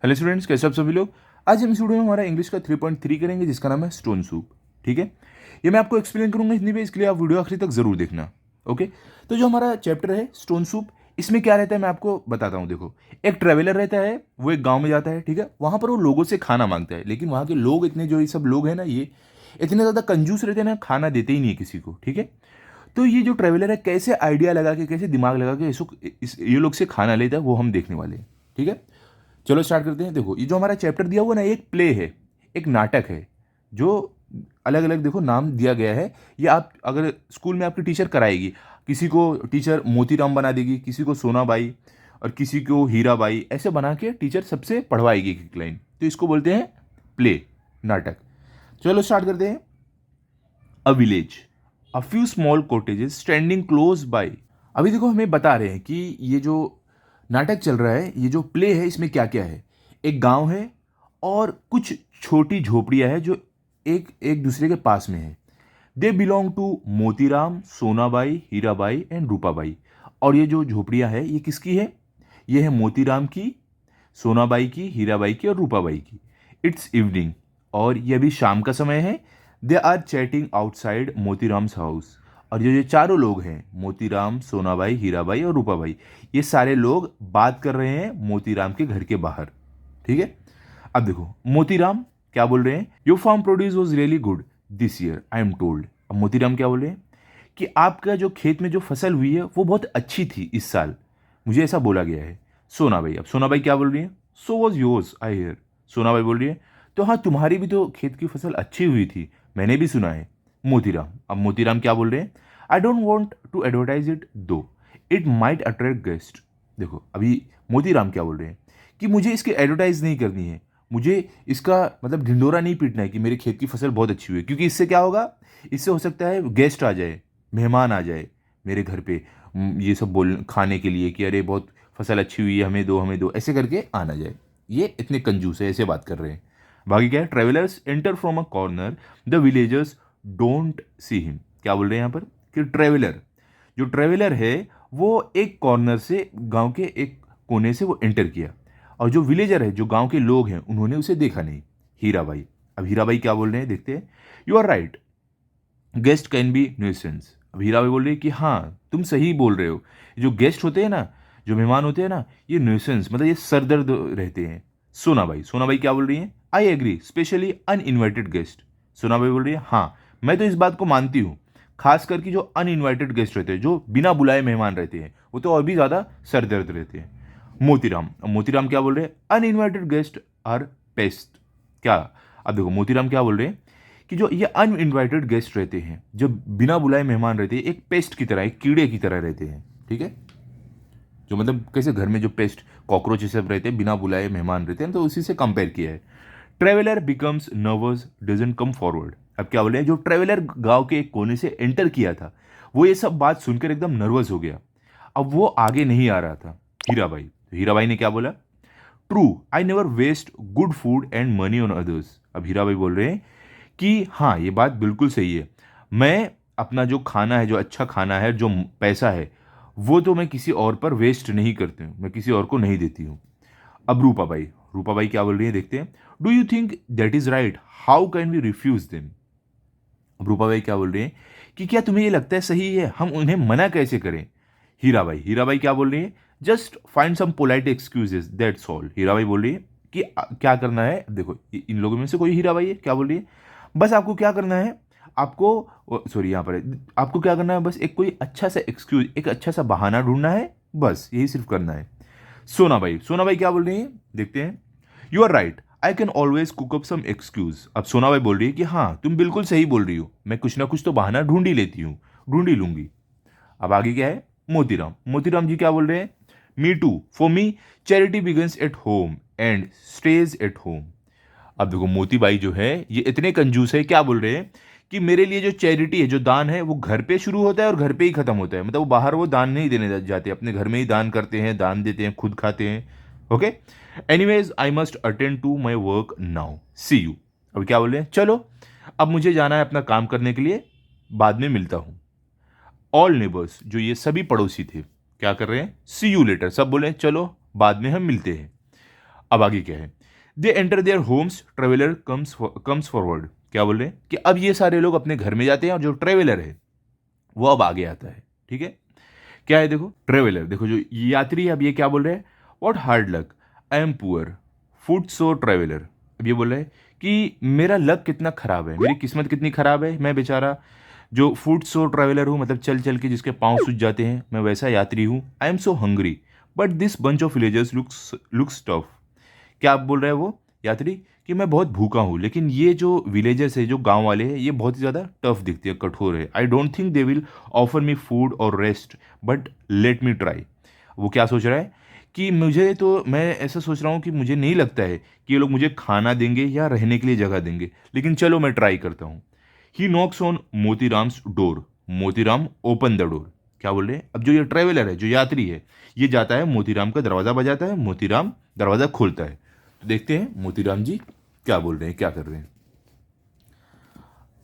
Hello students, कैसे आप सभी लोग। आज हम इस वीडियो में हमारा इंग्लिश का 3.3 करेंगे जिसका नाम है स्टोन सूप। ठीक है, ये मैं आपको एक्सप्लेन करूंगा हिंदी में, इसके लिए आप वीडियो आखिरी तक जरूर देखना। ओके, तो जो हमारा चैप्टर है स्टोन सूप, इसमें क्या रहता है मैं आपको बताता हूँ। देखो, एक ट्रैवलर रहता है, वो एक गाँव में जाता है। ठीक है, वहाँ पर वो लोगों से खाना मांगता है, लेकिन वहाँ के लोग इतने, जो ये सब लोग हैं ना, ये इतने ज़्यादा कंजूस रहते हैं ना, खाना देते ही नहीं है किसी को। ठीक है, तो ये जो ट्रैवलर है कैसे आइडिया लगा के, कैसे दिमाग लगा के ये लोग से खाना लेता है, वो हम देखने वाले हैं। ठीक है, चलो स्टार्ट करते हैं। देखो, ये जो हमारा चैप्टर दिया हुआ ना, एक प्ले है, एक नाटक है, जो अलग अलग देखो नाम दिया गया है। ये आप अगर स्कूल में आपकी टीचर कराएगी, किसी को टीचर मोतीराम बना देगी, किसी को सोनाबाई और किसी को हीराबाई, ऐसे बना के टीचर सबसे पढ़वाएगी एक लाइन। तो इसको बोलते हैं प्ले, नाटक। चलो स्टार्ट करते हैं। A village, a few small cottages standing close by. अभी देखो, हमें बता रहे हैं कि ये जो नाटक चल रहा है, ये जो प्ले है, इसमें क्या क्या है। एक गांव है और कुछ छोटी झोपड़ियां हैं जो एक एक दूसरे के पास में है। They belong to Motiram, Sonabai, Hirabai and Rupabai. और ये जो झोपड़ियां है, ये किसकी है? ये है मोतीराम की, सोनाबाई की, हीराबाई की और रूपाबाई की। इट्स इवनिंग, और ये अभी शाम का समय है। They are chatting outside Motiram's house. और ये जो चारों लोग हैं, मोतीराम, सोनाबाई, हीराबाई और रूपाबाई, ये सारे लोग बात कर रहे हैं मोतीराम के घर के बाहर। ठीक है, अब देखो मोतीराम क्या बोल रहे हैं। Your farm produce was really good this year, I am told. अब मोतीराम क्या बोल रहे हैं कि आपका जो खेत में जो फसल हुई है वो बहुत अच्छी थी इस साल, मुझे ऐसा बोला गया है। सोनाबाई, अब सोनाबाई क्या बोल रही है? So was yours I hear. Sonabai बोल रही है, तो हाँ, तुम्हारी भी तो खेत की फसल अच्छी हुई थी, मैंने भी सुना है। मोतीराम, अब मोतीराम क्या बोल रहे हैं? I don't want to advertise it though, it might attract guest. देखो, अभी मोतीराम क्या बोल रहे हैं कि मुझे इसकी एडवर्टाइज नहीं करनी है, मुझे इसका मतलब ढिंडोरा नहीं पीटना है कि मेरे खेत की फसल बहुत अच्छी हुई है, क्योंकि इससे क्या होगा, इससे हो सकता है गेस्ट आ जाए, मेहमान आ जाए मेरे घर पे, ये सब बोल खाने के लिए कि अरे बहुत फसल अच्छी हुई है, हमें दो हमें दो, ऐसे करके आना जाए। ये इतने कंजूस है, ऐसे बात कर रहे हैं। बाकी क्या है? Travellers enter from a corner, the villagers don't see him. क्या बोल रहे हैं यहाँ पर कि ट्रेवलर, जो ट्रेवलर है वो एक कॉर्नर से, गांव के एक कोने से वो एंटर किया, और जो विलेजर है, जो गांव के लोग हैं, उन्होंने उसे देखा नहीं। हीराबाई, अब हीराबाई क्या बोल रहे हैं देखते हैं। You are right, guest can be nuisance. अब हीराबाई बोल रही है कि हाँ, तुम सही बोल रहे हो, जो गेस्ट होते हैं ना, जो मेहमान होते हैं ना, ये न्यूसेंस मतलब ये सरदर्द रहते हैं। सोनाबाई, सोनाबाई क्या बोल रही है? I agree, specially uninvited guest. Sonabai बोल रही है, हाँ, मैं तो इस बात को मानती हूँ, खास करके जो अनइनवाइटेड गेस्ट रहते हैं, जो बिना बुलाए मेहमान रहते हैं, वो तो और भी ज़्यादा सरदर्द रहते हैं। मोतीराम, अब मोतीराम क्या बोल रहे हैं? Uninvited guest are pest. क्या? अब देखो, मोतीराम क्या बोल रहे हैं कि जो ये अनइनवाइटेड गेस्ट रहते हैं, जो बिना बुलाए मेहमान रहते हैं, एक पेस्ट की तरह, एक कीड़े की तरह रहते हैं। ठीक है, जो मतलब कैसे घर में जो पेस्ट, कॉकरोच ये सब रहते हैं, बिना बुलाए मेहमान रहते हैं, तो उसी से कंपेयर किया है। Traveller becomes nervous, doesn't come forward. अब क्या बोले? जो ट्रेवलर गांव के एक कोने से एंटर किया था, वो ये सब बात सुनकर एकदम नर्वस हो गया, अब वो आगे नहीं आ रहा था। हीराबाई, तो हीराबाई ने क्या बोला? True, I never waste good food and money on others. अब हीराबाई बोल रहे हैं कि हाँ, ये बात बिल्कुल सही है, मैं अपना जो खाना है, जो अच्छा खाना है, जो पैसा है, वो तो मैं किसी और पर वेस्ट नहीं करती हूँ, मैं किसी और को नहीं देती हूँ। अब रूपाबाई, रूपाबाई क्या बोल रही है देखते हैं। Do you think that is right, how can we refuse them. अब रूपाबाई क्या बोल रही है कि क्या तुम्हें ये लगता है सही है, हम उन्हें मना कैसे करें। हीराबाई, हीराबाई क्या बोल रही है? Just find some polite excuses that's all. Hirabai बोल रही है कि क्या करना है, देखो इन लोगों में से कोई हीराबाई है, क्या बोल रही है? बस आपको क्या करना है, आपको सॉरी यहाँ पर है, आपको क्या करना है, बस एक कोई अच्छा सा एक्सक्यूज, एक अच्छा सा बहाना ढूंढना है, बस यही सिर्फ करना है। सोनाबाई, सोनाबाई क्या बोल रही है देखते हैं। You are right, I can always cook up some excuse. अब सोनाबाई बोल रही है कि हाँ, तुम बिल्कुल सही बोल रही हो, मैं कुछ ना कुछ तो बहाना ढूंढ ही लेती हूँ, ढूंढ ही लूंगी। अब आगे क्या है? मोतीराम, मोतीराम जी क्या बोल रहे हैं? Me too, for me charity begins at home and stays at home. अब देखो, मोतीबाई जो है ये इतने कंजूस है, क्या बोल रहे हैं कि मेरे लिए जो चैरिटी है, जो दान है, वो घर पे शुरू होता है और घर पे ही खत्म होता है, मतलब वो बाहर वो दान नहीं देने जाते, अपने घर में ही दान करते हैं, दान देते हैं, खुद खाते हैं। Okay, anyways I must attend to my work now, see you. अब क्या बोल रहे हैं? चलो, अब मुझे जाना है अपना काम करने के लिए, बाद में मिलता हूं। ऑल नेबर्स, जो ये सभी पड़ोसी थे, क्या कर रहे हैं? सी यू लेटर, सब बोले चलो बाद में हम मिलते हैं। अब आगे क्या है, they enter their homes, traveller comes forward. क्या बोल रहे हैं कि अब ये सारे लोग अपने घर में जाते हैं और जो ट्रेवलर है वो अब आगे आता है। ठीक है, क्या है देखो, ट्रेवलर देखो जो यात्री है, अब ये क्या बोल रहे हैं, what hard luck, I am poor, foot so traveller. अब ये बोल रहे हैं कि मेरा लक कितना खराब है, मेरी किस्मत कितनी खराब है, मैं बेचारा जो फुट सो ट्रेवलर हूँ, मतलब चल चल के जिसके पाँव सूज जाते हैं, मैं वैसा यात्री हूँ। आई am so hungry but this bunch of villagers looks tough. क्या आप बोल रहे हैं वो यात्री कि मैं बहुत भूखा हूँ, लेकिन ये जो विलेजर्स है, जो गांव वाले हैं, ये बहुत ही ज़्यादा टफ दिखते हैं, कठोर है। I don't think they will offer me food और rest but let me try. वो क्या सोच रहा है कि मुझे तो, मैं ऐसा सोच रहा हूँ कि मुझे नहीं लगता है कि ये लोग मुझे खाना देंगे या रहने के लिए जगह देंगे, लेकिन चलो मैं ट्राई करता हूँ। He knocks on Motiram's door, Motiram open the door. क्या बोल रहे हैं, अब जो ये ट्रेवलर है, जो यात्री है, ये जाता है मोतीराम का दरवाज़ा बजाता है, मोतीराम दरवाज़ा खोलता है। तो देखते हैं मोतीराम जी क्या बोल रहे हैं, क्या कर रहे हैं।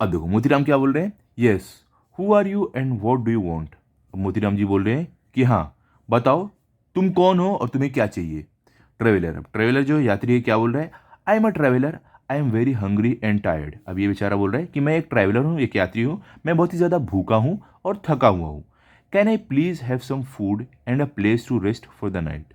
अब देखो मोतीराम क्या बोल रहे हैं, yes, who are you and what do you want. अब मोतीराम जी बोल रहे हैं कि हाँ बताओ तुम कौन हो और तुम्हें क्या चाहिए। ट्रेवलर, अब ट्रेवलर जो यात्री है क्या बोल रहा है, I am a traveller, I am very hungry and tired. अब ये बेचारा बोल रहा है कि मैं एक ट्रैवलर हूँ, एक यात्री हूँ, मैं बहुत ही ज़्यादा भूखा हूँ और थका हुआ हूँ। Can I please have some food and a place to rest for the night.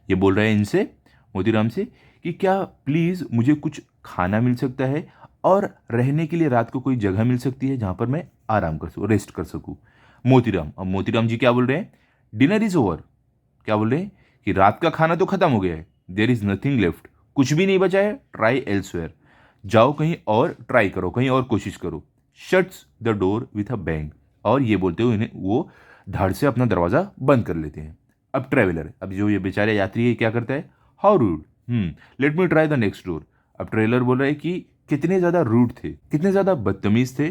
ये बोल रहा है इनसे, मोतीराम से, कि क्या प्लीज़ मुझे कुछ खाना मिल सकता है और रहने के लिए रात को कोई जगह मिल सकती है जहाँ पर मैं आराम कर सकूँ, रेस्ट कर सकूँ। मोतीराम, अब मोतीराम जी क्या बोल रहे हैं, डिनर इज़ ओवर। क्या बोल रहे हैं कि रात का खाना तो खत्म हो गया है, देर इज़ नथिंग लेफ्ट, कुछ भी नहीं बचा है, ट्राई एल्सवेयर, जाओ कहीं और ट्राई करो, कहीं और कोशिश करो। Shuts the door with a bang, और ये बोलते हुए इन्हें वो धड़ से अपना दरवाज़ा बंद कर लेते हैं। अब ट्रेवलर, अब जो ये बेचारे यात्री है क्या करता है, how rude, let me try the next door. अब ट्रेवलर बोल रहा है कि कितने ज़्यादा रूड थे, कितने ज़्यादा बदतमीज़ थे,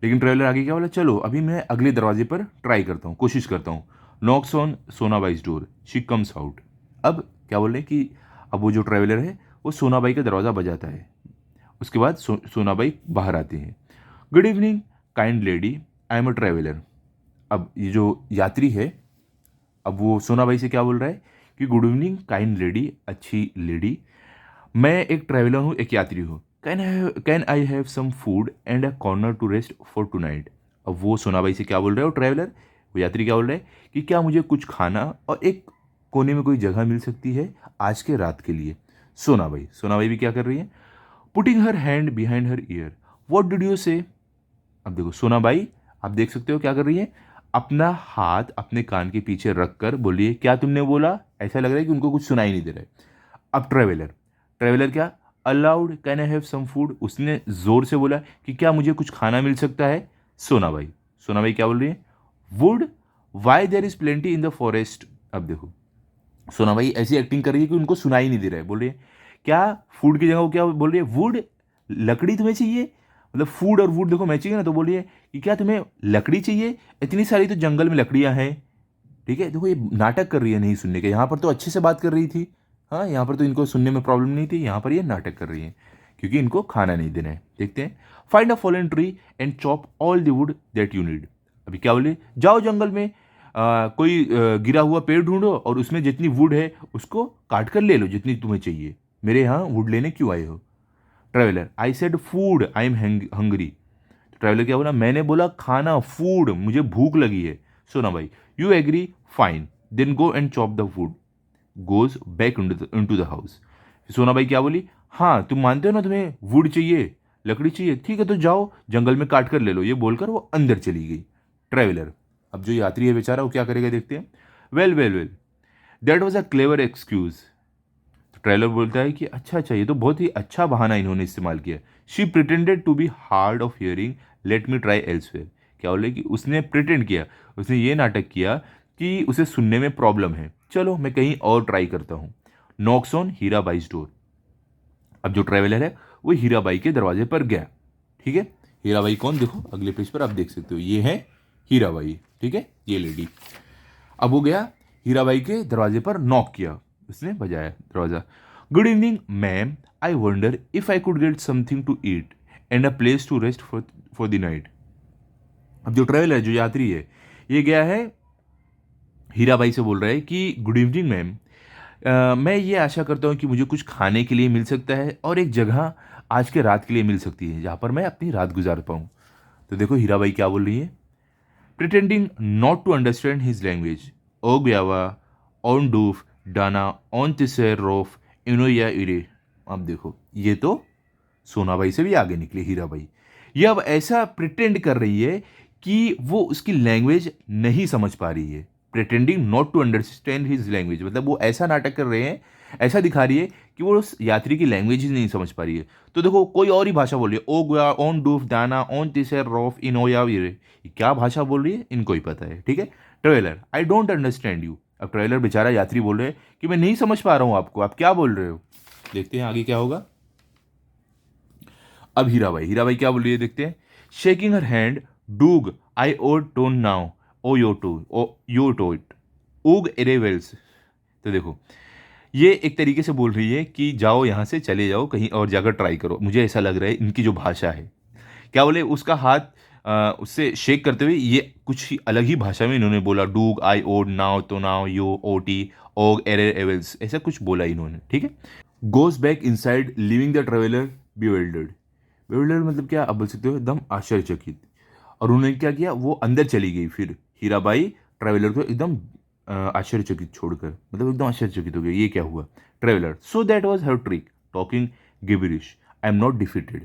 लेकिन ट्रेवलर आगे क्या बोला, चलो अभी मैं अगले दरवाजे पर ट्राई करता हूँ, कोशिश करता हूँ। Knocks on Sonabai's door, she comes out. अब क्या बोल रहे हैं कि अब वो जो ट्रेवलर है वो सोनाबाई का दरवाज़ा बजाता है, उसके बाद सोनाबाई बाहर आती हैं। Good evening kind lady, I am a traveller. अब ये जो यात्री है, अब वो सोनाबाई से क्या बोल रहा है कि गुड इवनिंग काइंड लेडी, अच्छी लेडी, मैं एक ट्रैवलर हूँ, एक यात्री हूँ। Can I have some food and a corner to rest for tonight. अब वो सोनाबाई से क्या बोल रहा है, वो ट्रैवलर, वो यात्री क्या बोल रहा है कि क्या मुझे कुछ खाना और एक कोने में कोई जगह मिल सकती है आज के रात के लिए। सोनाबाई भी क्या कर रही है, putting her hand behind her year, what did you से। अब देखो सोनाबाई, आप देख सकते हो क्या कर रही है, अपना हाथ अपने कान के पीछे रख कर बोल रही है, क्या तुमने बोला। ऐसा लग रहा है कि उनको कुछ सुनाई नहीं दे रहा है। अब ट्रेवलर, ट्रेवलर क्या, aloud can I have some food, उसने जोर से बोला कि क्या मुझे कुछ खाना मिल सकता है। सोनाबाई क्या बोल रही है, wood, why there is plenty in the forest. अब देखो सोनाबाई ऐसी एक्टिंग कर रही है कि उनको सुनाई नहीं दे रहा है, बोल रही है क्या फूड की जगह वो क्या बोल रही है, वुड, लकड़ी तुम्हें चाहिए, मतलब फूड और वुड देखो मैचिंग है ना, तो बोल रही है कि क्या तुम्हें लकड़ी चाहिए, इतनी सारी तो जंगल में लकड़ियां हैं। ठीक है, देखो ये नाटक कर रही है नहीं सुनने के, यहाँ पर तो अच्छे से बात कर रही थी, हाँ यहाँ पर तो इनको सुनने में प्रॉब्लम नहीं थी, यहाँ पर ये नाटक कर रही है क्योंकि इनको खाना नहीं देना है। देखते हैं, find a fallen tree and chop all the wood that you need. अभी क्या बोले, जाओ जंगल में कोई गिरा हुआ पेड़ ढूंढो और उसमें जितनी वुड है उसको काट कर ले लो जितनी तुम्हें चाहिए, मेरे यहाँ वुड लेने क्यों आए हो। Traveller, I said food, I am hungry. Traveller क्या बोला, मैंने बोला खाना, फूड, मुझे भूख लगी है। सुना भाई, you agree, fine, then go and chop the food, goes back into the house. Sonabai क्या बोली, हाँ तुम मानते हो ना तुम्हें वुड चाहिए, लकड़ी चाहिए, ठीक है तो जाओ जंगल में काट कर ले लो, ये बोलकर वो अंदर चली गई। ट्रैवलर, अब जो यात्री है बेचारा वो क्या करेगा देखते हैं। Well well well, that was a clever excuse. तो ट्रेलर बोलता है कि अच्छा अच्छा, ये तो बहुत ही अच्छा बहाना इन्होंने इस्तेमाल किया। She pretended to be hard of hearing, let me try elsewhere. क्या बोले कि उसने प्रिटेंड किया, उसने ये नाटक किया कि उसे सुनने में प्रॉब्लम है, चलो मैं कहीं और ट्राई करता हूँ। Knocks on Hirabai's door. अब जो ट्रेवलर है वो हीराबाई के दरवाजे पर गया। ठीक है, हीराबाई कौन, देखो अगले पेज पर आप देख सकते हो, ये है हीराबाई। ठीक है, ये लेडी। अब वो गया हीराबाई के दरवाजे पर, नॉक किया, उसने बजाया दरवाजा। Good evening ma'am, I wonder if I could get something to eat and a place to rest for the night. अब जो ट्रेवलर, जो यात्री है, ये गया है हीराबाई से बोल रहा है कि गुड इवनिंग मैम, मैं ये आशा करता हूँ कि मुझे कुछ खाने के लिए मिल सकता है और एक जगह आज के रात के लिए मिल सकती है जहाँ पर मैं अपनी रात गुजार पाऊँ। तो देखो हीराबाई क्या बोल रही है, pretending not to understand his language, ओ ग्यावा ऑन डूफ डाना ऑन तिसर रोफ इनोया इरे। अब देखो ये तो सोनाबाई से भी आगे निकली हीराबाई। ये अब ऐसा प्रिटेंड कर रही है कि वो उसकी लैंग्वेज नहीं समझ पा रही है। Pretending not to understand his language मतलब वो ऐसा नाटक कर रहे हैं, ऐसा दिखा रही है कि वो उस यात्री की लैंग्वेज ही नहीं समझ पा रही है। तो देखो कोई और ही भाषा बोल रही है, ओ गोया ऑन डूफ दाना ऑन तिसर रॉफ इनोया वीरे। क्या भाषा बोल रही है इनको ही पता है, ठीक है। Traveller, I don't understand you. अब ट्रेवलर बेचारा यात्री बोल रहे हैं कि मैं नहीं समझ पा रहा हूँ आपको, आप क्या बोल रहे हो। देखते हैं आगे क्या होगा। अब हीराबाई क्या बोल रही है देखते हैं। शेकिंग हर हैंड, डूग आई ओ टोन नाउ ओ यो टो इट उग एरेवेल्स। तो देखो ये एक तरीके से बोल रही है कि जाओ यहाँ से चले जाओ, कहीं और जाकर ट्राई करो। मुझे ऐसा लग रहा है इनकी जो भाषा है, क्या बोले उसका हाथ उससे शेक करते हुए ये कुछ ही अलग ही भाषा में इन्होंने बोला, डूग आई ओड नाउ तो नाउ यो ओ टी ओग एरे एवेल्स, ऐसा कुछ बोला इन्होंने, ठीक है। Goes back inside leaving the traveller bewildered. Bewildered मतलब क्या, आप बोल सकते हो एकदम आश्चर्यचकित। और उन्होंने क्या किया, वो अंदर चली गई फिर हीराबाई ट्रेवलर को एकदम आश्चर्यचकित छोड़कर, मतलब एकदम आश्चर्यचकित हो गया, ये क्या हुआ। Traveller, so that was her trick talking gibberish, I am not defeated.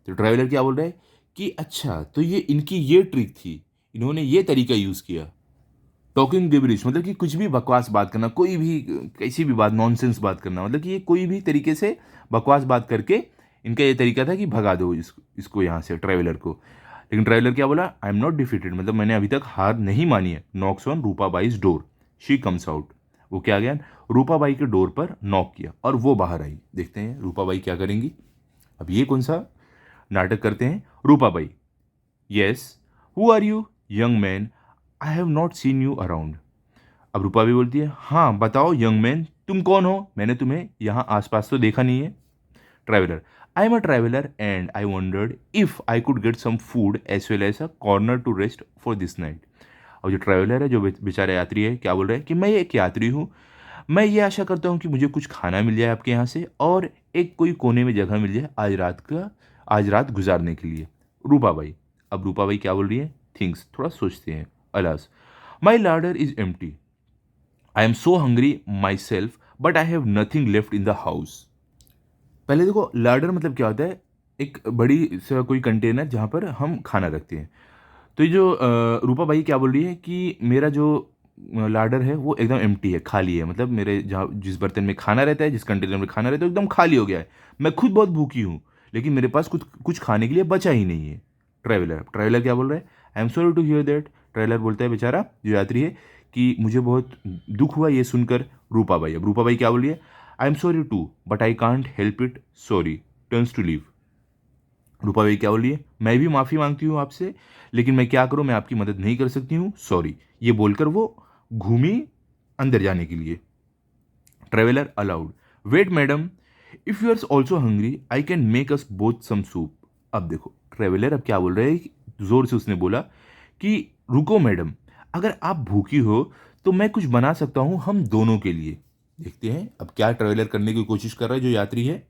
तो ट्रेवलर क्या बोल रहा है कि अच्छा तो ये इनकी ये ट्रिक थी, इन्होंने ये तरीका यूज़ किया। टॉकिंग गिबरिश मतलब कि कुछ भी बकवास बात करना, कोई भी कैसी भी बात, नॉनसेंस बात करना, मतलब कि ये कोई भी तरीके से बकवास बात करके इनका ये तरीका था कि भगा दो इसको यहाँ से, ट्रैवलर को। लेकिन ट्रैवलर क्या बोला, आई एम नॉट डिफीटेड मतलब मैंने अभी तक हार नहीं मानी है। Knocks on Rupabai's door, she comes out. वो क्या गया, रूपाबाई के डोर पर नॉक किया और वो बाहर आई। देखते हैं रूपाबाई क्या करेंगी। अब ये कौन सा नाटक करते हैं। Rupabai, yes who are you young man, I have not seen you around. अब रूपा भी बोलती है, हाँ बताओ यंग मैन, तुम कौन हो, मैंने तुम्हें यहाँ आसपास तो देखा नहीं है। Traveller, I am a traveller and I wondered if I could get some food as well as a corner to rest for this night. और जो ट्रैवलर है, जो बेचारा यात्री है, क्या बोल रहा है कि मैं एक यात्री हूँ, मैं ये आशा करता हूँ कि मुझे कुछ खाना मिल जाए आपके यहाँ से और एक कोई कोने में जगह मिल जाए आज रात गुजारने के लिए। रूपाबाई, अब रूपाबाई क्या बोल रही है, थिंग्स थोड़ा सोचते हैं। Alas, my larder is empty, I am so hungry myself but I have nothing left in the house. पहले देखो लार्डर मतलब क्या होता है, एक बड़ी सा कोई कंटेनर जहाँ पर हम खाना रखते हैं। तो ये जो रूपा भाई क्या बोल रही है कि मेरा जो लार्डर है वो एकदम एम्प्टी है, खाली है, मतलब मेरे जहाँ जिस बर्तन में खाना रहता है, जिस कंटेनर में खाना रहता है, एकदम खाली हो गया है। मैं खुद बहुत भूखी हूँ लेकिन मेरे पास कुछ कुछ खाने के लिए बचा ही नहीं है। ट्रैवलर क्या बोल रहा है, I am sorry to hear that. Traveller बोलता है बेचारा जो यात्री है कि मुझे बहुत दुख हुआ ये सुनकर। रूपाबाई, अब रूपाबाई क्या बोल रही है, I am sorry to but I can't help it, sorry turns to leave. Rupabai क्या बोल रही है, मैं भी माफ़ी मांगती हूँ आपसे लेकिन मैं क्या करूँ, मैं आपकी मदद नहीं कर सकती हूँ, सॉरी। ये बोलकर वो घूमी अंदर जाने के लिए। Traveller allowed, wait madam, if you are also hungry I can make us both some soup. अब देखो ट्रेवलर अब क्या बोल रहे हैं, जोर से उसने बोला कि रुको मैडम, अगर आप भूखी हो तो मैं कुछ बना सकता हूँ हम दोनों के लिए। देखते हैं अब क्या ट्रेवलर करने की कोशिश कर रहा है जो यात्री है।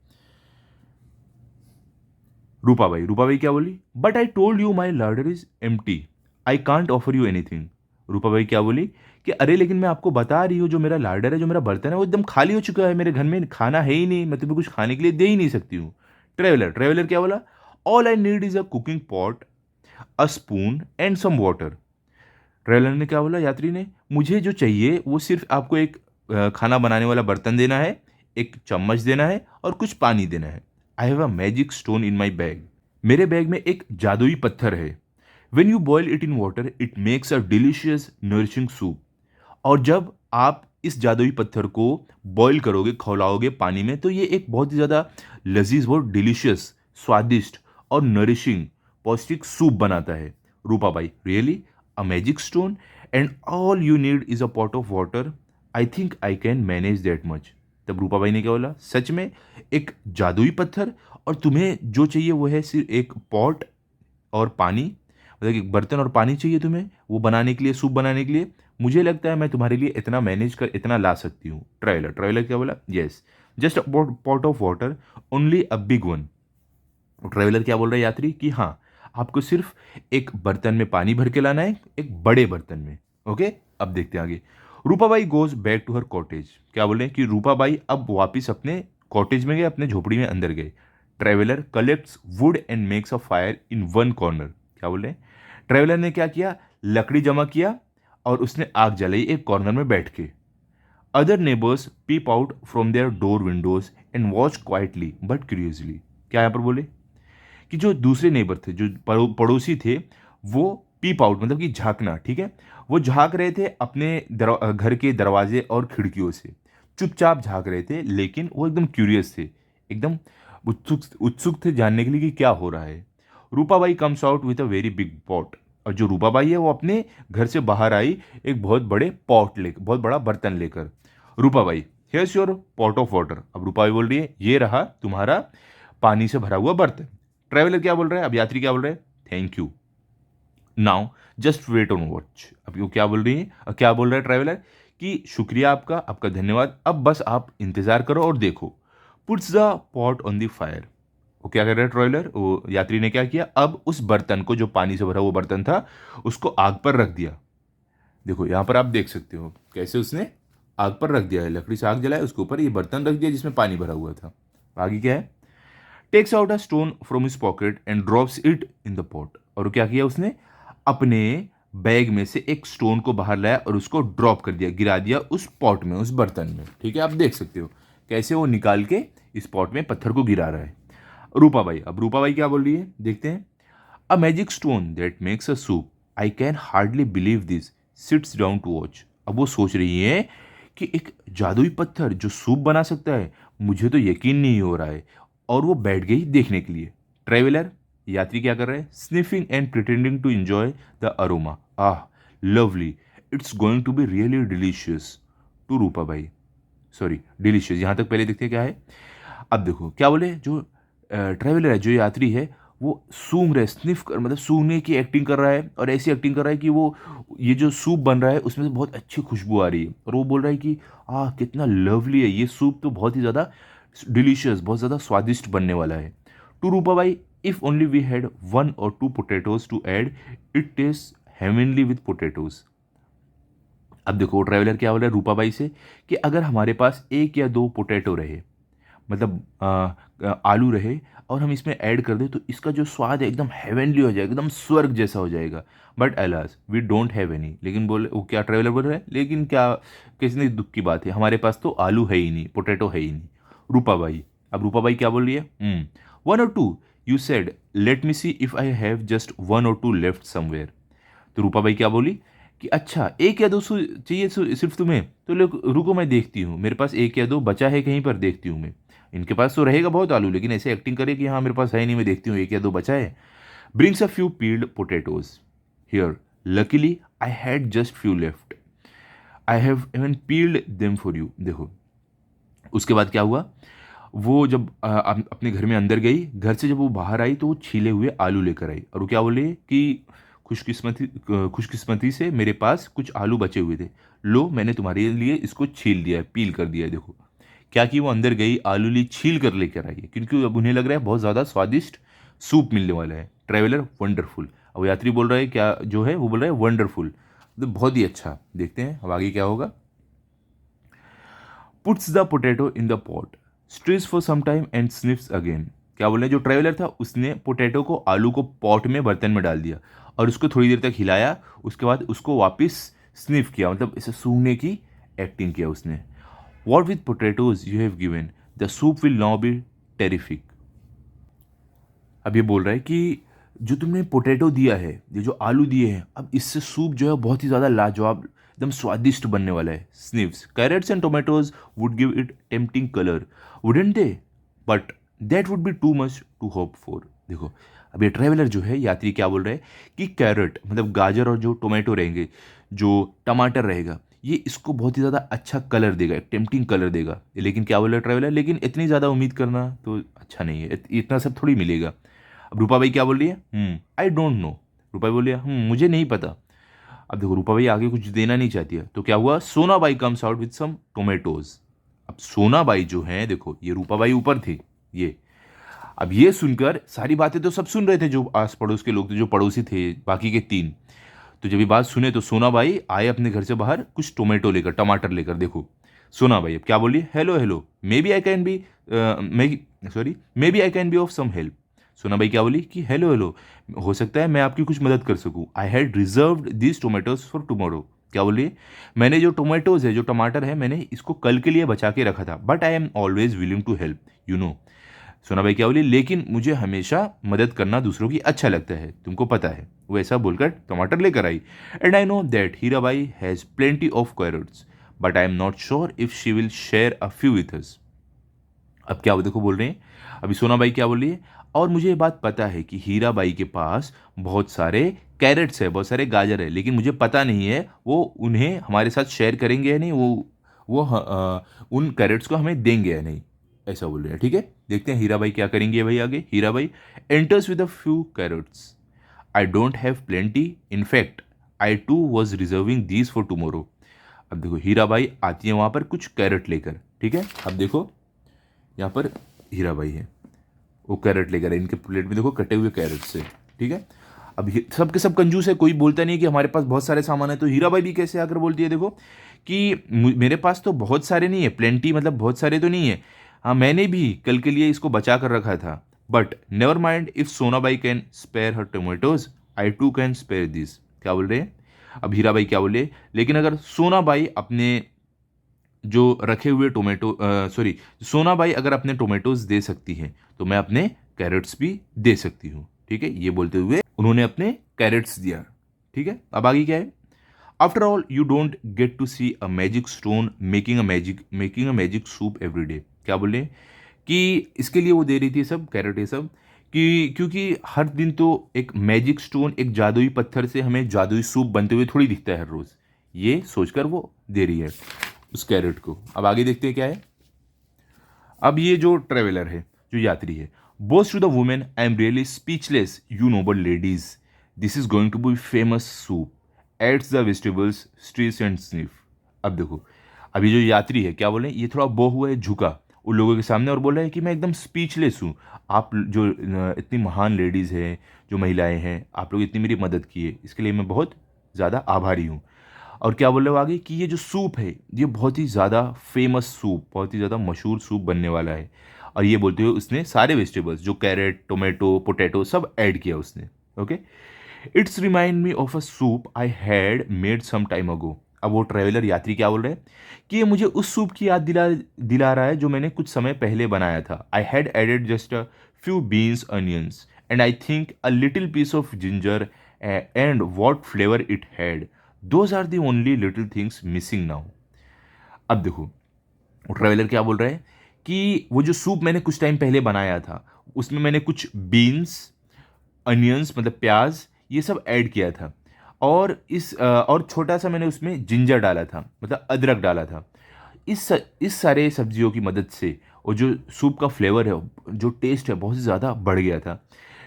रूपाबाई क्या बोली, but I told you my larder is empty, I can't offer you anything. Rupabai क्या बोली कि अरे लेकिन मैं आपको बता रही हूँ जो मेरा लार्डर है, जो मेरा बर्तन है, वो एकदम खाली हो चुका है, मेरे घर में खाना है ही नहीं, मैं तुम्हें कुछ खाने के लिए दे ही नहीं सकती हूँ। ट्रेवलर क्या बोला, all I need is a cooking pot, a spoon and some water. Traveller ने क्या बोला, यात्री ने, मुझे जो चाहिए वो सिर्फ आपको एक खाना बनाने वाला बर्तन देना है, एक चम्मच देना है और कुछ पानी देना है। I have a magic stone in my bag, मेरे बैग में एक जादुई पत्थर है। When you boil it in water it makes a delicious nourishing soup. और जब आप इस जादुई पत्थर को बॉईल करोगे, खौलाओगे पानी में, तो ये एक बहुत ही ज़्यादा लजीज, बहुत डिलीशियस, स्वादिष्ट और नरिशिंग पौष्टिक सूप बनाता है। Rupabai, really a magic stone and all you need is a pot of water, I think I can manage that much. तब रूपाबाई ने क्या बोला, सच में एक जादुई पत्थर और तुम्हें जो चाहिए वो है सिर्फ एक पॉट और पानी, मतलब एक बर्तन और पानी चाहिए तुम्हें वो बनाने के लिए, सूप बनाने के लिए। मुझे लगता है मैं तुम्हारे लिए इतना मैनेज कर इतना ला सकती हूँ। ट्रैवलर ट्रैवलर क्या बोला? Yes, just a pot of water, only a big one. Traveller क्या बोल रहा है? यात्री कि हाँ, आपको सिर्फ एक बर्तन में पानी भर के लाना है, एक बड़े बर्तन में। ओके, अब देखते हैं आगे। Rupabai goes back to her cottage. क्या बोल रहे हैं कि रूपाबाई अब वापिस अपने कॉटेज में गए, अपने झोपड़ी में अंदर गए। Traveller collects would and makes a fire in one corner. क्या बोल रहे हैं? ट्रैवलर ने क्या किया? लकड़ी जमा किया और उसने आग जलाई एक कॉर्नर में बैठ के। Other neighbours peep out from their door windows and watch quietly but curiously. क्या यहाँ पर बोले कि जो दूसरे नेबर थे, जो पड़ोसी थे, वो पीप आउट मतलब कि झांकना, ठीक है, वो झांक रहे थे अपने घर के दरवाजे और खिड़कियों से, चुपचाप झांक रहे थे, लेकिन वो एकदम क्यूरियस थे, एकदम उत्सुक उत्सुक थे जानने के लिए कि क्या हो रहा है। Rupabai comes out with a very big pot. और जो रूपाबाई है वो अपने घर से बाहर आई एक बहुत बड़े पॉट लेकर, बहुत बड़ा बर्तन लेकर। Rupabai, here's your pot of water. अब रूपाबाई बोल रही है ये रहा तुम्हारा पानी से भरा हुआ बर्तन। ट्रैवलर क्या बोल रहा है? अब यात्री क्या बोल रहे हैं? Thank you, now just wait and watch. अब वो क्या बोल रही है, क्या बोल रहा है ट्रैवलर कि शुक्रिया आपका, आपका धन्यवाद, अब बस आप इंतजार करो और देखो। Puts the pot on the fire. वो क्या कर रहा है ट्रैवलर, वो यात्री ने क्या किया? अब उस बर्तन को, जो पानी से भरा हुआ बर्तन था, उसको आग पर रख दिया। देखो यहाँ पर आप देख सकते हो कैसे उसने आग पर रख दिया है, लकड़ी से आग जलाए, उसके ऊपर ये बर्तन रख दिया जिसमें पानी भरा हुआ था। आगे क्या है? Takes out a stone from his pocket and drops it in the pot. और क्या किया उसने? अपने बैग में से एक स्टोन को बाहर लाया और उसको ड्रॉप कर दिया, गिरा दिया उस पॉट में, उस बर्तन में। ठीक है, आप देख सकते हो कैसे वो निकाल के इस पॉट में पत्थर को गिरा रहा है। रूपाबाई, अब रूपाबाई क्या बोल रही है देखते हैं। A magic stone that makes a soup, I can hardly believe this, sits down to watch. अब वो सोच रही है कि एक जादुई पत्थर जो सूप बना सकता है, मुझे तो यकीन नहीं हो रहा है। और वो बैठ गई देखने के लिए। ट्रेवलर, यात्री क्या कर रहे हैं? Sniffing and pretending to enjoy the aroma. Ah, lovely, it's going to be really delicious to Rupabai. Sorry, delicious, यहाँ तक पहले देखते हैं क्या है। अब देखो क्या बोले, जो ट्रैवलर है, जो यात्री है, वो सूंघ रहे, स्निफ कर मतलब सूंघने की एक्टिंग कर रहा है, और ऐसी एक्टिंग कर रहा है कि वो ये जो सूप बन रहा है उसमें से बहुत अच्छी खुशबू आ रही है, और वो बोल रहा है कि कितना लवली है ये सूप, तो बहुत ही ज़्यादा डिलीशियस, बहुत ज़्यादा स्वादिष्ट बनने वाला है। To Rupabai, if only we had 1 or 2 potatoes to add, it taste heavenly with potatoes. अब देखो ट्रैवलर क्या बोल रहा है रूपाबाई से कि अगर हमारे पास 1 या 2 पोटैटो रहे, मतलब आलू रहे, और हम इसमें ऐड कर दें, तो इसका जो स्वाद है एकदम हेवनली हो जाएगा, एकदम स्वर्ग जैसा हो जाएगा। But alas we don't have any. लेकिन बोले वो क्या ट्रैवलर बोल रहे हैं, लेकिन क्या, कितनी दुख की बात है, हमारे पास तो आलू है ही नहीं, पोटैटो है ही नहीं। रूपाबाई, अब रूपाबाई क्या बोल रही है? 1 or 2, you said, let me see if I have just 1 or 2 left somewhere. तो रूपाबाई क्या बोली कि अच्छा 1 या 2 चाहिए सिर्फ तुम्हें, तो लोग रुको मैं देखती हूँ, मेरे पास 1 या 2 बचा है कहीं पर, देखती हूँ मैं। इनके पास तो रहेगा बहुत आलू, लेकिन ऐसे एक्टिंग करे कि हाँ मेरे पास है नहीं, मैं देखती हूँ 1 या 2 बचा है। Brings a few peeled potatoes here, luckily I had just few left, I have even peeled them for you. देखो उसके बाद क्या हुआ, वो जब अपने घर में अंदर गई, घर से जब वो बाहर आई तो वो छीले हुए आलू लेकर आई, और वो क्या बोले कि खुशकिस्मती से मेरे पास कुछ आलू बचे हुए थे, लो मैंने तुम्हारे लिए इसको छील दिया है, पील कर दिया है। देखो क्या कि वो अंदर गई, आलू ली, छील कर लेकर आई है, क्योंकि अब उन्हें लग रहा है बहुत ज़्यादा स्वादिष्ट सूप मिलने वाला है। Traveller, wonderful. अब यात्री बोल रहा है क्या, जो है वो बोल रहा है वंडरफुल, तो बहुत ही अच्छा। देखते हैं अब आगे क्या होगा। Puts the potato in the pot, stirs for some time and sniffs again. क्या बोल रहे हैं, जो ट्रैवलर था उसने पोटैटो को, आलू को पॉट में, बर्तन में डाल दिया, और उसको थोड़ी देर तक हिलाया, उसके बाद उसको वापस स्निफ किया, मतलब इसे सूंघने की एक्टिंग किया उसने। What with potatoes you have given, the soup will now be terrific. अब ये बोल रहा है कि जो तुमने पोटैटो दिया है, ये जो आलू दिए हैं, अब इससे सूप जो है बहुत ही ज़्यादा लाजवाब, एकदम स्वादिष्ट बनने वाला है। Sniffs, carrots and tomatoes would give it tempting colour, wouldn't they, but that would be too much to hope for. देखो अब ये ट्रैवलर जो है, यात्री क्या बोल रहे हैं कि कैरेट मतलब गाजर, और जो टोमेटो रहेंगे, जो टमाटर रहेगा, ये इसको बहुत ही ज़्यादा अच्छा कलर देगा, एक टेम्पटिंग कलर देगा। लेकिन क्या बोल रहा है ट्रैवलर, लेकिन इतनी ज़्यादा उम्मीद करना तो अच्छा नहीं है, इतना सब थोड़ी मिलेगा। अब रूपा भाई क्या बोल रही है? आई डोंट नो, रूपाबाई बोली मुझे नहीं पता। अब देखो रूपाबाई आगे कुछ देना नहीं चाहती है, तो क्या हुआ, Sonabai comes out with some tomatoes. अब सोनाबाई जो है, देखो ये रूपाबाई ऊपर थी, ये अब ये सुनकर सारी बातें तो सब सुन रहे थे, जो आस पड़ोस के लोग थे, जो पड़ोसी थे बाकी के तीन। तो जब ये बात सुने तो सोनाबाई आए अपने घर से बाहर कुछ टोमेटो लेकर, टमाटर लेकर। देखो सोनाबाई अब क्या बोली, hello hello may be I can be may be I can be of some help. Sonabai क्या बोली कि हेलो हेलो, हो सकता है मैं आपकी कुछ मदद कर सकूं। I had reserved this tomatoes for tomorrow. क्या बोलिए, मैंने जो टोमेटोज है, जो टमाटर है, मैंने इसको कल के लिए बचा के रखा था, but I am always willing to help you know. Sonabai क्या बोली, लेकिन मुझे हमेशा मदद करना दूसरों की अच्छा लगता है, तुमको पता है। वो ऐसा बोलकर टमाटर लेकर आई। And I know that Hirabai has plenty of carrots, but I am not sure if she will share a few with us. अब क्या वो देखो बोल रहे हैं, अभी सोनाबाई क्या बोल रही है, और मुझे ये बात पता है कि हीराबाई के पास बहुत सारे कैरेट्स है, बहुत सारे गाजर है, लेकिन मुझे पता नहीं है वो उन्हें हमारे साथ शेयर करेंगे या नहीं, उन कैरेट्स को हमें देंगे या नहीं, ऐसा बोल रहे हैं। ठीक है, देखते हैं हीराबाई क्या करेंगे भाई आगे। Hirabai enters with a few carrots. I don't have plenty, in fact I too was reserving these for tomorrow. अब देखो हीराबाई आती है वहाँ पर कुछ कैरेट लेकर। ठीक है, अब देखो यहाँ पर हीराबाई है, वो कैरेट लेकर है, इनके प्लेट में देखो कटे हुए कैरेट से। ठीक है, अब सब के सब कंजूस है, कोई बोलता नहीं है कि हमारे पास बहुत सारे सामान है। तो हीराबाई भी कैसे आकर बोलती है, देखो कि मेरे पास तो बहुत सारे नहीं है, प्लेंटी मतलब बहुत सारे तो नहीं है, हाँ मैंने भी कल के लिए इसको बचा कर रखा था, but never mind if Sonabai can spare her tomatoes I too can spare this. क्या बोल रहे हैं, अब हीराबाई क्या बोले, लेकिन अगर सोनाबाई अपने जो रखे हुए सोनाबाई अगर अपने टोमेटोज दे सकती हैं, तो मैं अपने कैरेट्स भी दे सकती हूँ। ठीक है, ये बोलते हुए उन्होंने अपने कैरेट्स दिया। ठीक है, अब आगे क्या है, after all you don't get to see a magic stone making a magic soup every day. क्या बोले कि इसके लिए वो दे रही थी सब कैरेट ये सब, कि क्योंकि हर दिन तो एक मैजिक स्टोन, एक जादुई पत्थर से हमें जादुई सूप बनते हुए थोड़ी दिखता है हर रोज, ये सोचकर वो दे रही है उस कैरेट को। अब आगे देखते हैं क्या है। अब ये जो ट्रेवलर है, जो यात्री है, bows to the women, I am really speechless you noble ladies, this is going to be famous soup, adds the vegetables stirs and sniff. अब देखो, अभी जो यात्री है क्या बोले, ये थोड़ा बो हुआ है, झुका उन लोगों के सामने और बोल रहा है कि मैं एकदम स्पीचलेस हूँ, आप जो इतनी महान लेडीज़ हैं, जो महिलाएं हैं, आप लोग इतनी मेरी मदद किए, इसके लिए मैं बहुत ज़्यादा आभारी हूँ। और क्या बोल रहे हो आगे कि ये जो सूप है, ये बहुत ही ज़्यादा फेमस सूप, बहुत ही ज़्यादा मशहूर सूप बनने वाला है। और ये बोलते हुए उसने सारे वेजिटेबल्स, जो कैरेट, टोमेटो, पोटैटो, सब ऐड किया उसने। Okay, it's remind me of a soup I had made some time ago. अब वो ट्रेवलर यात्री क्या बोल रहे हैं कि ये मुझे उस सूप की याद दिला रहा है जो मैंने कुछ समय पहले बनाया था। I had added just a few beans, onions and I think a little piece of ginger, and what flavour it had, those are the only little things missing now. अब देखो ट्रेवलर क्या बोल रहे हैं कि वो जो सूप मैंने कुछ टाइम पहले बनाया था, उसमें मैंने कुछ बीन्स, अनियंस मतलब प्याज, ये सब ऐड किया था, और छोटा सा मैंने उसमें जिंजर डाला था, मतलब अदरक डाला था। इस सारे सब्जियों की मदद से वो जो सूप का फ्लेवर है, जो टेस्ट है, बहुत ज़्यादा बढ़ गया था।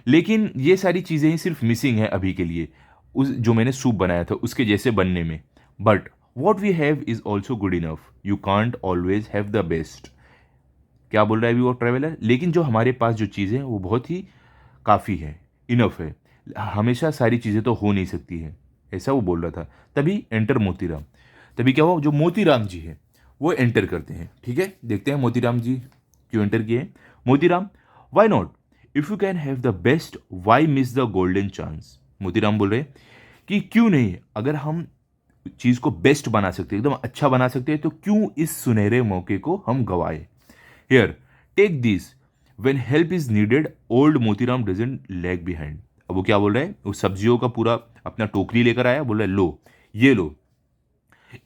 लेकिन ये सारी चीज़ें ही सिर्फ मिसिंग है अभी के लिए, उस जो मैंने सूप बनाया था उसके जैसे बनने में। But what we have is also good enough, you can't always have the best. क्या बोल रहा है अभी वो ट्रेवलर, लेकिन जो हमारे पास जो चीज़ें हैं वो बहुत ही काफ़ी है, इनफ है, हमेशा सारी चीज़ें तो हो नहीं सकती है, ऐसा वो बोल रहा था। तभी एंटर मोतीराम, तभी क्या हुआ, जो मोतीराम जी है वो एंटर करते हैं। ठीक है, देखते हैं मोतीराम जी क्यों एंटर किए। Motiram, why not, if you can have the best why miss the golden chance. Motiram बोल रहे कि क्यों नहीं, अगर हम चीज़ को बेस्ट बना सकते हैं, एकदम अच्छा बना सकते हैं, तो क्यों इस सुनहरे मौके को हम गवाए। Here take this, when help is needed old Motiram doesn't lag behind. अब वो क्या बोल रहे हैं, वो सब्जियों का पूरा अपना टोकरी लेकर आया, बोल रहा है लो, ये लो,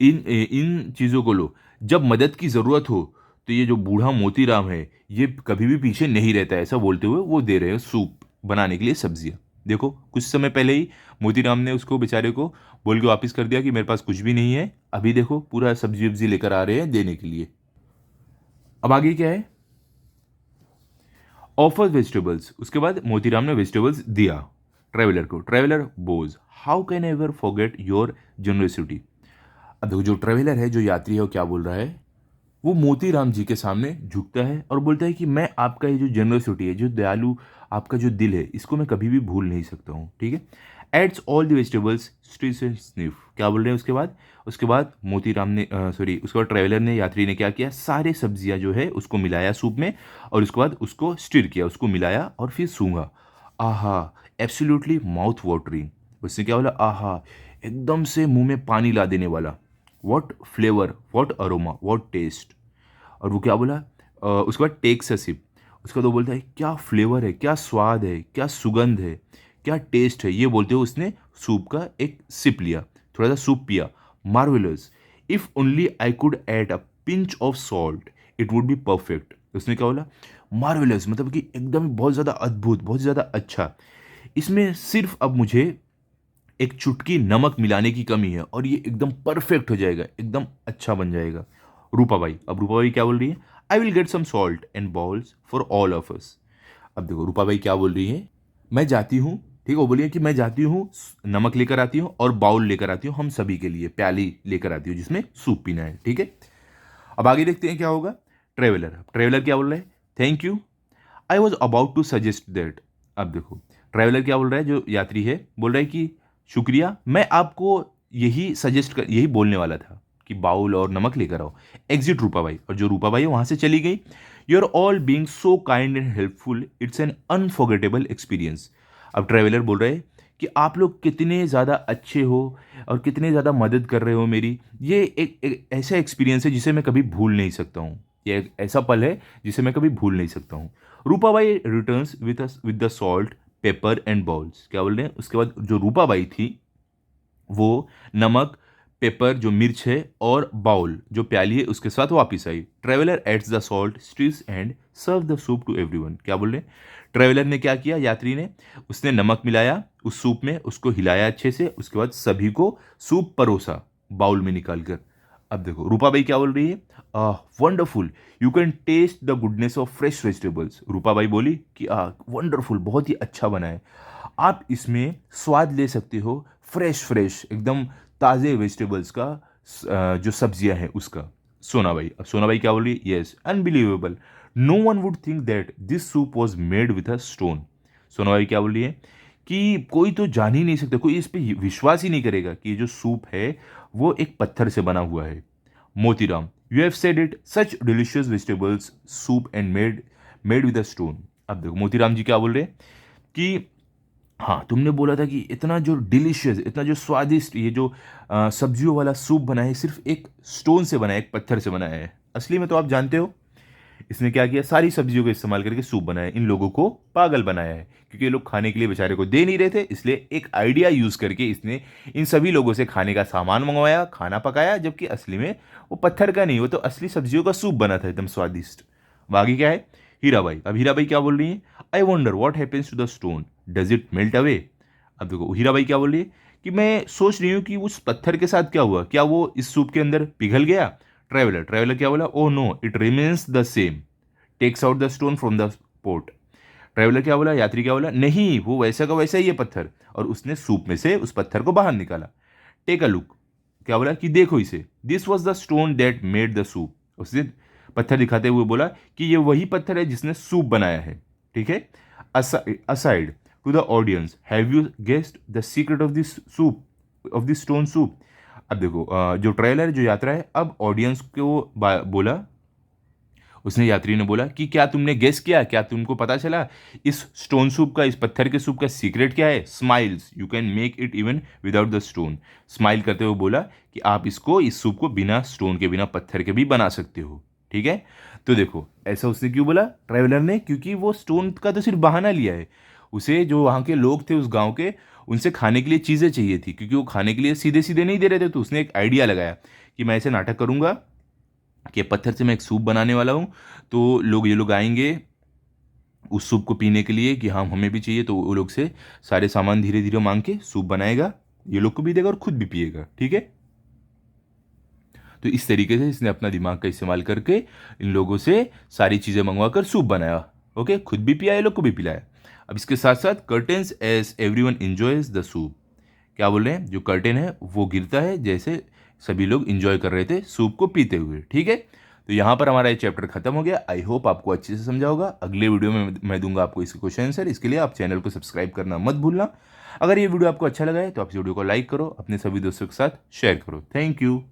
इन इन चीज़ों को लो, जब मदद की ज़रूरत हो तो ये जो बूढ़ा मोतीराम है ये कभी भी पीछे नहीं रहता है, ऐसा बोलते हुए वो दे रहे हैं सूप बनाने के लिए सब्जियां। देखो कुछ समय पहले ही मोतीराम ने उसको बेचारे को बोल के वापस कर दिया कि मेरे पास कुछ भी नहीं है, अभी देखो पूरा सब्जी वब्जी लेकर आ रहे हैं देने के लिए। अब आगे क्या है, ऑफर वेजिटेबल्स, उसके बाद मोतीराम ने वेजिटेबल्स दिया ट्रेवलर को, traveller bows, how can I ever forget your generosity. अब देखो जो ट्रेवलर है, जो यात्री है, वो क्या बोल रहा है, वो मोतीराम जी के सामने झुकता है और बोलता है कि मैं आपका ये जो जनरसिटी है, जो दयालु आपका जो दिल है, इसको मैं कभी भी भूल नहीं सकता हूँ, ठीक है। Adds all the vegetables stirs and sniff, क्या बोल रहे हैं उसके बाद मोतीराम ने उसके बाद ट्रेवलर ने, यात्री ने क्या किया, सारे सब्जियां जो है उसको मिलाया सूप में और उसके बाद उसको स्टिर किया, उसको मिलाया और फिर सूंघा। आहा, एब्सोल्युटली माउथ वाटरिंग। उसने क्या बोला, आहा, एकदम से मुंह में पानी ला देने वाला। What flavour, what aroma, what taste. और वो क्या बोला, उसके बाद टेक्स अ सिप। उसका तो बोलता है क्या फ्लेवर है, क्या स्वाद है, क्या सुगंध है, क्या टेस्ट है। ये बोलते हुए उसने सूप का एक सिप लिया, थोड़ा सा सूप पिया। Marvellous, if only I could add a pinch of salt it would be perfect. उसने क्या बोला, मार्वेलस मतलब कि एकदम बहुत ज़्यादा अद्भुत, बहुत ज़्यादा अच्छा। इसमें सिर्फ अब मुझे एक चुटकी नमक मिलाने की कमी है और ये एकदम परफेक्ट हो जाएगा, एकदम अच्छा बन जाएगा। रूपाबाई, अब रूपाबाई क्या बोल रही है, I will get some salt and bowls for all of us. अब देखो रूपाबाई क्या बोल रही है, मैं जाती हूँ, ठीक है, वो बोलिए कि मैं जाती हूँ, नमक लेकर आती हूँ और बाउल लेकर आती हूँ, हम सभी के लिए प्याली लेकर आती हूँ जिसमें सूप पीना है, ठीक है। अब आगे देखते हैं क्या होगा। ट्रेवलर, ट्रेवलर क्या बोल रहा है, thank you, I was about to suggest that. अब देखो ट्रैवलर क्या बोल रहा है, जो यात्री है बोल रहा है कि शुक्रिया, मैं आपको यही बोलने वाला था कि बाउल और नमक लेकर आओ। एग्जिट रूपाबाई, और जो रूपाबाई है वहां से चली गई। You are all being so kind and helpful, it's an unforgettable experience. अब ट्रैवलर बोल रहे हैं कि आप लोग कितने ज़्यादा अच्छे हो और कितने ज़्यादा मदद कर रहे हो मेरी। ये एक ऐसा एक्सपीरियंस है जिसे मैं कभी भूल नहीं सकता हूँ। ये एक ऐसा पल है जिसे मैं कभी भूल नहीं सकता हूँ। Rupabai returns with the salt, paper and balls. क्या बोल रहे हैं, उसके बाद जो रूपाबाई थी वो नमक, पेपर जो मिर्च है और बाउल जो प्याली है उसके साथ वापस आई। Traveller adds the salt, stirs and serve the soup to everyone. क्या बोल रहे हैं, ट्रेवलर ने क्या किया, यात्री ने, उसने नमक मिलाया उस सूप में, उसको हिलाया अच्छे से, उसके बाद सभी को सूप परोसा बाउल में निकाल कर। अब देखो रूपाबाई क्या बोल रही है, wonderful, you can taste the goodness of fresh vegetables. Rupabai बोली कि वंडरफुल, बहुत ही अच्छा बना है, आप इसमें स्वाद ले सकते हो फ्रेश फ्रेश एकदम ताज़े वेजिटेबल्स का, जो सब्जियां हैं उसका। सोनाबाई, अब सोनाबाई क्या बोल रही है, yes, unbelievable, no one would think that this soup was made with a stone. Sonabai क्या बोल रही है कि कोई तो जान ही नहीं सकता, कोई इस पर विश्वास ही नहीं करेगा कि ये जो सूप है वो एक पत्थर से बना हुआ है। Motiram, you have said it, such delicious vegetables soup and made with a stone. अब देखो मोतीराम जी क्या बोल रहे हैं कि हाँ, तुमने बोला था कि इतना जो डिलिशियस, इतना जो स्वादिष्ट ये जो सब्जियों वाला सूप बना है, सिर्फ एक स्टोन से बना है, एक पत्थर से बनाया है। असली में तो आप जानते हो इसने क्या किया, सारी सब्जियों का इस्तेमाल करके सूप बनाया, इन लोगों को पागल बनाया है क्योंकि ये लोग खाने के लिए बेचारे को दे नहीं रहे थे, इसलिए एक आइडिया यूज करके इसने इन सभी लोगों से खाने का सामान मंगवाया, खाना पकाया, जबकि असली में वो पत्थर का नहीं, वो तो असली सब्जियों का सूप बना था एकदम स्वादिष्ट। बाकी क्या है, हीराबाई, अब हीराबाई क्या बोल रही है, I wonder what happens to the stone, does it melt away. अब देखो हीराबाई क्या बोल रही है कि मैं सोच रही हूँ कि उस पत्थर के साथ क्या हुआ, क्या वो इस सूप के अंदर पिघल गया। ट्रेवलर, ट्रेवलर क्या बोला, oh no it remains the same, takes out the stone from the pot. Traveller क्या बोला, यात्री क्या बोला, नहीं वो वैसा का वैसा ही है पत्थर, और उसने सूप में से उस पत्थर को बाहर निकाला। टेक अ लुक, क्या बोला कि देखो इसे, this was the stone that made the soup. उसने पत्थर दिखाते हुए बोला कि ये वही पत्थर है जिसने सूप बनाया है, ठीक है। Aside to the audience, have you guessed the secret of this soup, of this stone soup. अब देखो जो ट्रेलर, जो यात्रा है, अब ऑडियंस को बोला, उसने, यात्री ने बोला कि क्या तुमने गेस किया, क्या तुमको पता चला इस स्टोन सूप का, इस पत्थर के सूप का सीक्रेट क्या है। Smiles, you can make it even without the stone. Smile करते हुए बोला कि आप इसको, इस सूप को बिना स्टोन के, बिना पत्थर के भी बना सकते हो, ठीक है। तो देखो ऐसा उसने क्यों बोला ट्रैवलर ने, क्योंकि वो स्टोन का तो सिर्फ बहाना लिया है, उसे जो वहाँ के लोग थे उस गाँव के, उनसे खाने के लिए चीज़ें चाहिए थी, क्योंकि वो खाने के लिए सीधे सीधे नहीं दे रहे थे, तो उसने एक आइडिया लगाया कि मैं ऐसे नाटक करूंगा कि पत्थर से मैं एक सूप बनाने वाला हूँ, तो ये लोग आएंगे उस सूप को पीने के लिए कि हाँ हमें भी चाहिए, तो वो लोग से सारे सामान धीरे धीरे मांग के सूप बनाएगा, ये लोग को भी देगा और खुद भी पिएगा, ठीक है। तो इस तरीके से इसने अपना दिमाग का इस्तेमाल करके इन लोगों से सारी चीज़ें मंगवा कर सूप बनाया। ओके, खुद भी पिया, ये लोग को भी पिलाया। अब इसके साथ साथ curtains as everyone enjoys the soup, क्या बोल रहे हैं, जो कर्टेन है वो गिरता है जैसे सभी लोग इंजॉय कर रहे थे सूप को पीते हुए। ठीक है, तो यहाँ पर हमारा ये चैप्टर खत्म हो गया। आई होप आपको अच्छे से समझा होगा। अगले वीडियो में मैं दूंगा आपको इसके क्वेश्चन आंसर। इसके लिए आप चैनल को सब्सक्राइब करना मत भूलना। अगर ये वीडियो आपको अच्छा लगा है तो आप इस वीडियो को लाइक करो, अपने सभी दोस्तों के साथ शेयर करो। Thank you.